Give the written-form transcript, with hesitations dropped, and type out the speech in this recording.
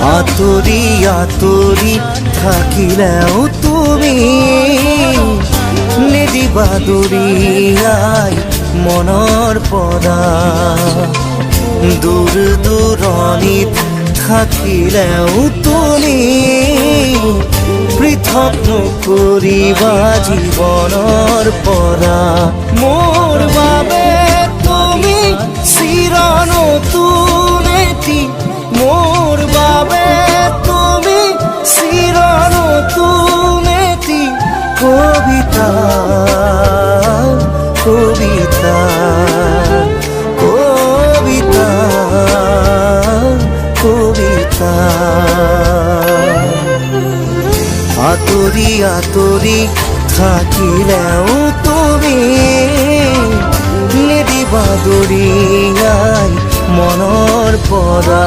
আতৰি আতৰি থাকিলেও তুমি নিদিবা দূৰিয়াই মনৰ পৰা। দূৰ দূৰণিত থাকিলেও তুমি পৃথক নকৰিবা জীৱনৰ পৰা। মোৰ বাবে তুমি চিৰ নতুন এটি, মোৰ বাবে তুমি চিৰ নতুন এটি কবিতা কবিতা কবিতা কবিতা। আতৰি আতৰি থাকিলেও তুমি নিদিবা দূৰিয়াই মনৰ পৰা।